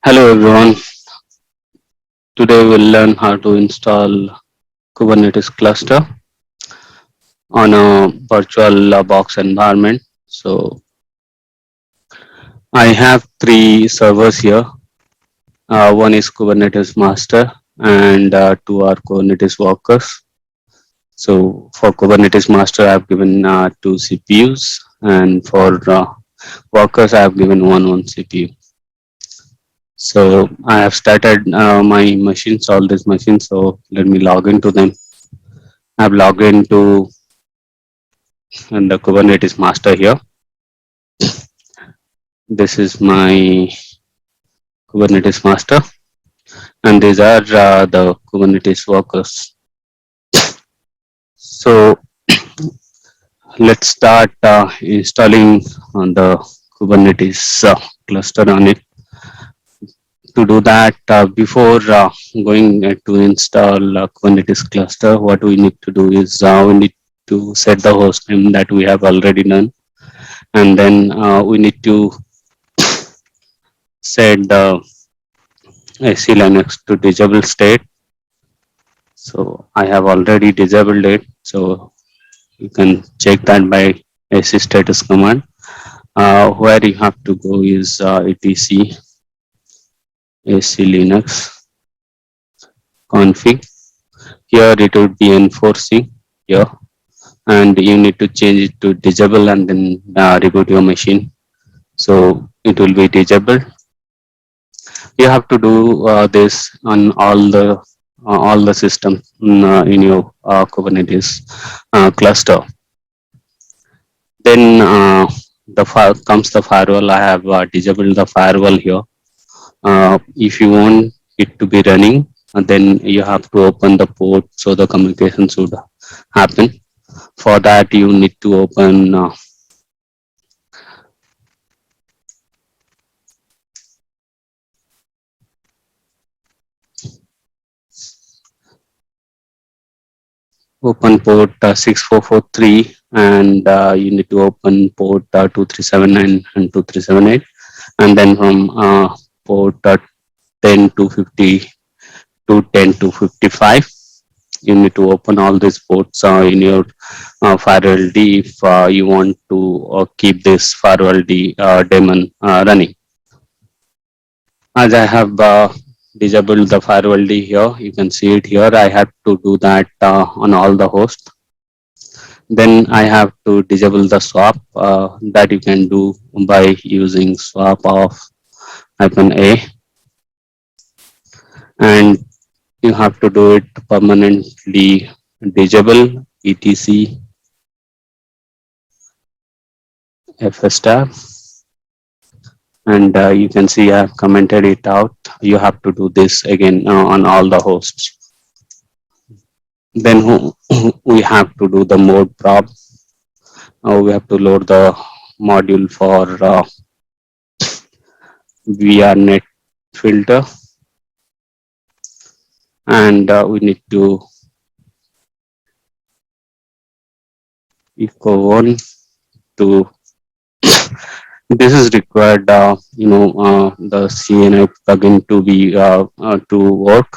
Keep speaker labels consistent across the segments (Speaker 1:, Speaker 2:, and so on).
Speaker 1: Hello everyone. Today we'll learn how to install Kubernetes cluster on a virtual box environment. So I have three servers here. One is Kubernetes master and two are Kubernetes workers. So for Kubernetes master, I've given two CPUs, and for workers, I've given one CPU. So I have started my machines, all these machines. So let me log into them. I've logged into the Kubernetes master here. This is my Kubernetes master, and these are the Kubernetes workers. So let's start installing on the Kubernetes cluster on it. To do that, before going to install Kubernetes cluster, what we need to do is we need to set the host name that we have already done, and then we need to set the AC Linux to disable state. So I have already disabled it. So you can check that by AC status command. Where you have to go is etc AC Linux config. Here it would be enforcing here, and you need to change it to disable and then reboot your machine. So it will be disabled. You have to do this on all the systems in your Kubernetes cluster. Then comes the firewall. I have disabled the firewall here. If you want it to be running, then you have to open the port so the communication should happen. For that, you need to open port 6443, and you need to open port 2379 and 2378, and then from port 10 to 50 to 10 to 55, you need to open all these ports in your firewall D if you want to keep this firewall D daemon running. As I have disabled the firewall D here, you can see it here. I have to do that on all the hosts. Then I have to disable the swap that you can do by using swap of -a, and you have to do it permanently disable etc fstab, and you can see I have commented it out. You have to do this again on all the hosts. Then we have to do the mode prop. We have to load the module for VRNet filter, and we need to echo one to this is required the CNI plugin to be to work,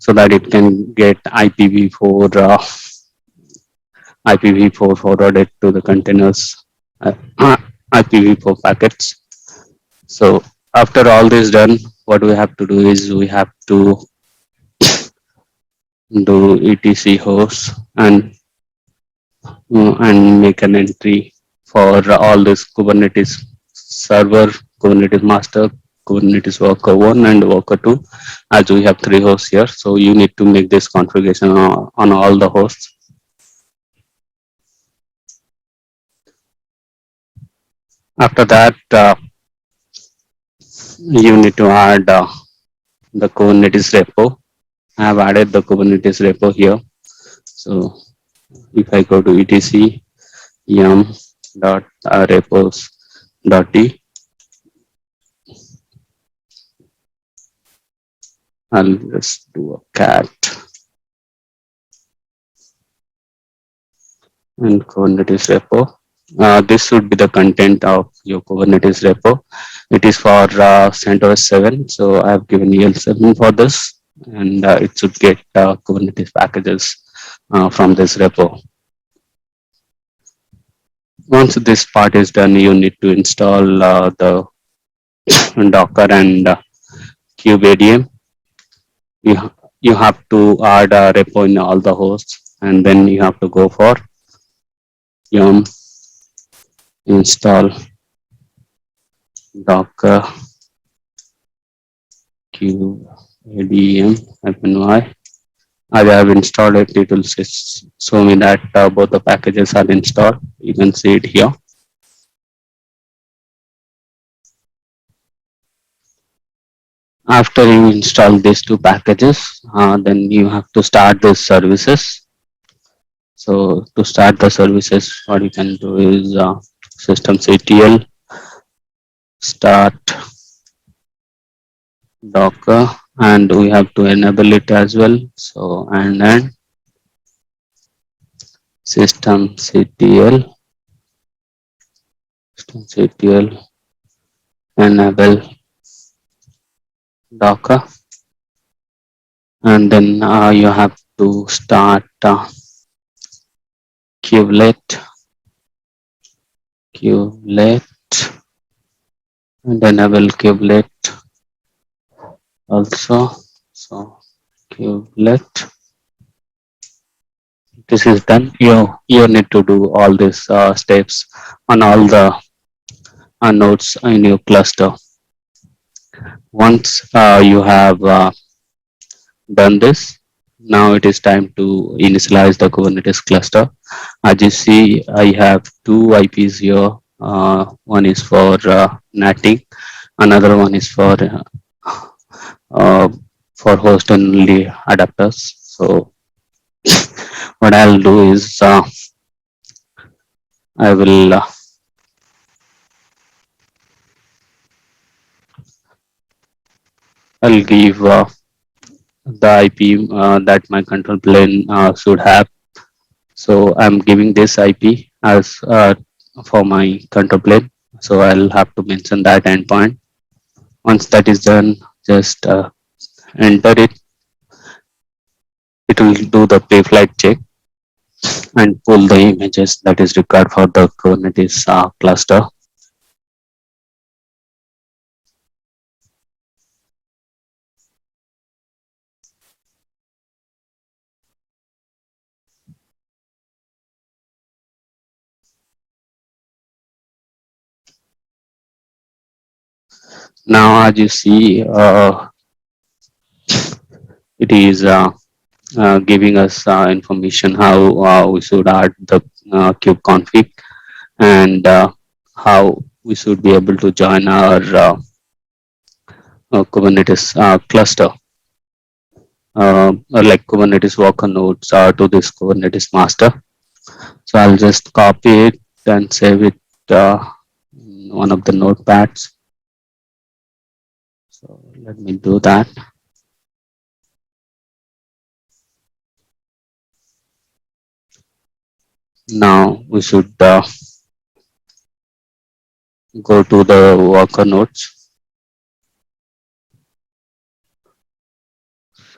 Speaker 1: so that it can get IPv4 forwarded to the containers, IPv4 packets. So after all this done, what we have to do is we have to do etc host and make an entry for all this Kubernetes server, Kubernetes master, Kubernetes worker 1 and worker 2, as we have three hosts here. So you need to make this configuration on all the hosts. After that, you need to add the Kubernetes repo. I have added the Kubernetes repo here. So if I go to etc yum dot repos dot t, I'll just do a cat and Kubernetes repo. This should be the content of your Kubernetes repo. It is for CentOS 7, so I have given EL7 for this, and it should get Kubernetes packages from this repo. Once this part is done, you need to install the Docker and kubeadm. You have to add a repo in all the hosts, and then you have to go for yum install Docker kubeadm -y. As I have installed it, it will show me that both the packages are installed. You can see it here. After you install these two packages, then you have to start the services. So to start the services, what you can do is systemctl start Docker, and we have to enable it as well. So and then systemctl enable Docker, and then you have to start kubelet and enable kubelet also. So kubelet, this is done. You need to do all these steps on all the nodes in your cluster. Once you have done this, now it is time to initialize the Kubernetes cluster. As you see, I have two IPs here. One is for NATing, another one is uh, for host only adapters. So what I'll do is I will I'll give the IP that my control plane should have. So I'm giving this IP as for my control plane. So I'll have to mention that endpoint. Once that is done, just enter it. It will do the payflight check and pull the images that is required for the Kubernetes cluster. Now, as you see, it is giving us information how we should add the kubeconfig and how we should be able to join our Kubernetes cluster, like Kubernetes worker nodes to this Kubernetes master. So I'll just copy it and save it in one of the notepads. So let me do that. Now we should go to the worker nodes.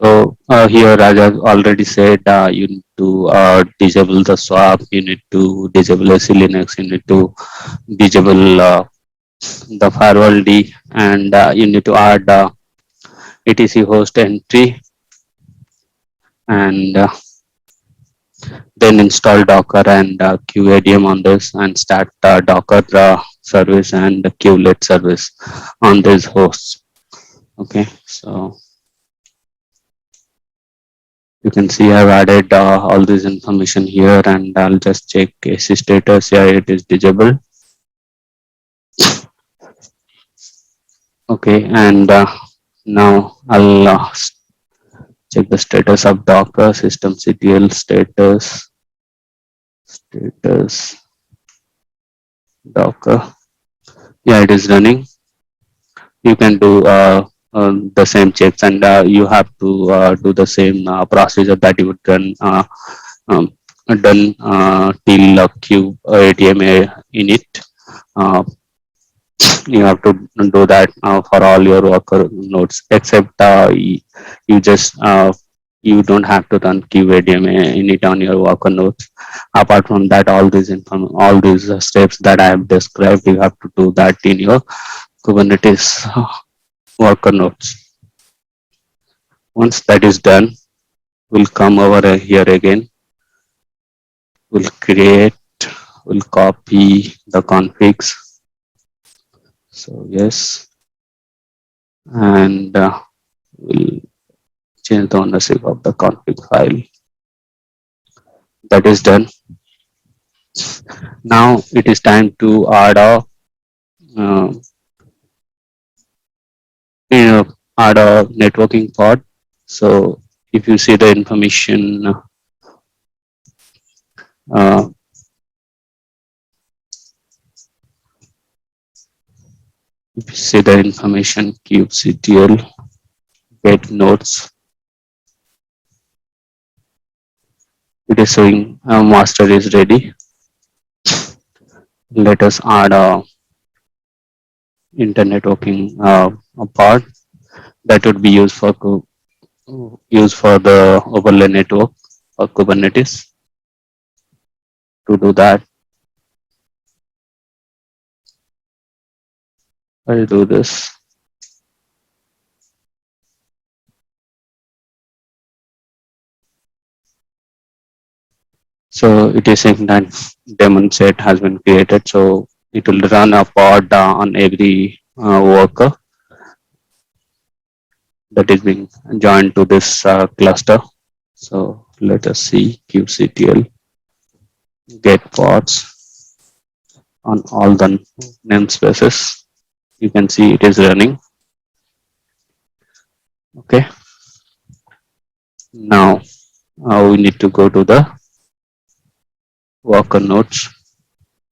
Speaker 1: So here, as I've already said, you need to disable the swap, you need to disable SE Linux, you need to disable the firewall D, and you need to add etc host entry, and then install Docker and kubeadm on this, and start Docker service and kubelet service on these hosts. Okay, so you can see I've added all this information here, and I'll just check AC status. Yeah, it is disabled. Okay, and now I'll check the status of Docker systemctl status Docker. Yeah, it is running. You can do the same checks, and you have to do the same procedure that you would run um, done till cube ADMA in it. Uh, you have to do that for all your worker nodes, except you just you don't have to run QADMA in it on your worker nodes. Apart from that, all these steps that I have described, you have to do that in your Kubernetes worker nodes. Once that is done, we'll come over here again. We'll create, we'll copy the configs. So yes, and we'll change the ownership of the config file. That is done. Now it is time to uh, add a networking pod. So if you see the information, uh, if you see the information kubectl get nodes, it is showing master is ready. Let us add a internet networking a pod that would be used for the overlay network or Kubernetes. To do that, I'll do this. So it is saying that daemon set has been created. So it will run a pod on every worker that is being joined to this cluster. So let us see kubectl get pods on all the namespaces. You can see it is running. Okay. Now we need to go to the worker nodes,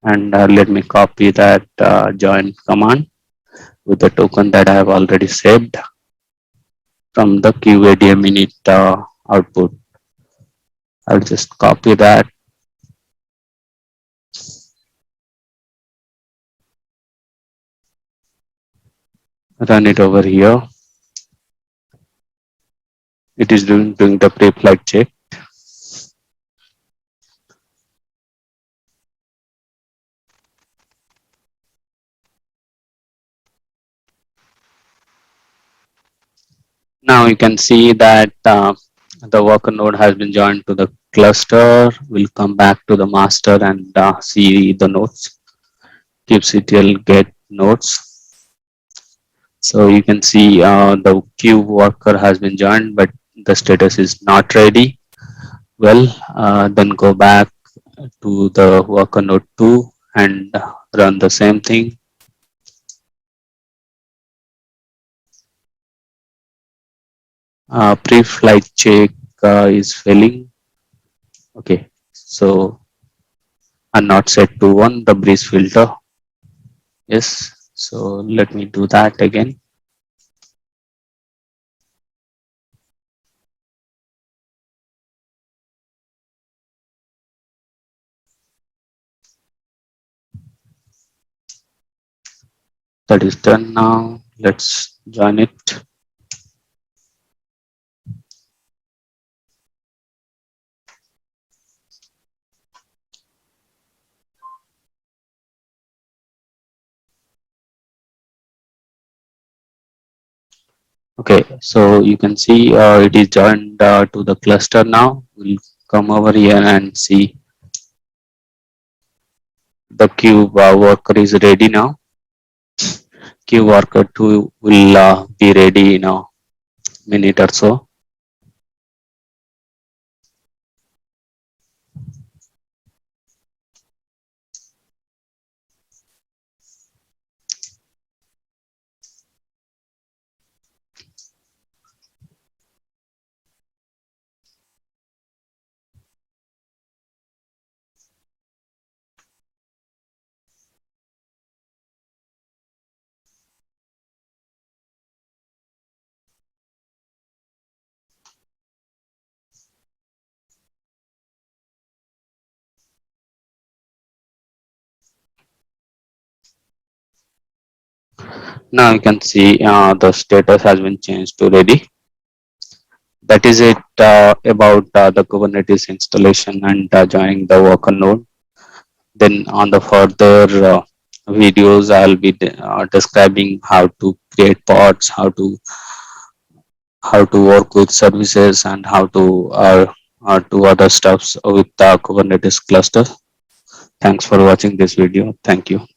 Speaker 1: and let me copy that join command with the token that I have already saved from the QADM init output. I'll just copy that, run it over here. It is doing the pre-flight check. Now you can see that the worker node has been joined to the cluster. We'll come back to the master and see the nodes. kubectl get nodes. So you can see the queue worker has been joined, but the status is not ready. Well, then go back to the worker node 2 and run the same thing. Pre-flight check is failing. Okay, so I'm not set to one, the breeze filter. Yes, so let me do that again. That is done now. Let's join it. Okay, so you can see it is joined to the cluster now. We'll come over here and see the queue worker is ready now. Queue worker 2 will be ready in a minute or so. Now you can see the status has been changed to ready. That is it about the Kubernetes installation and joining the worker node. Then on the further videos, I'll be describing how to create pods, how to work with services, and how to do other stuffs with the Kubernetes cluster. Thanks for watching this video. Thank you.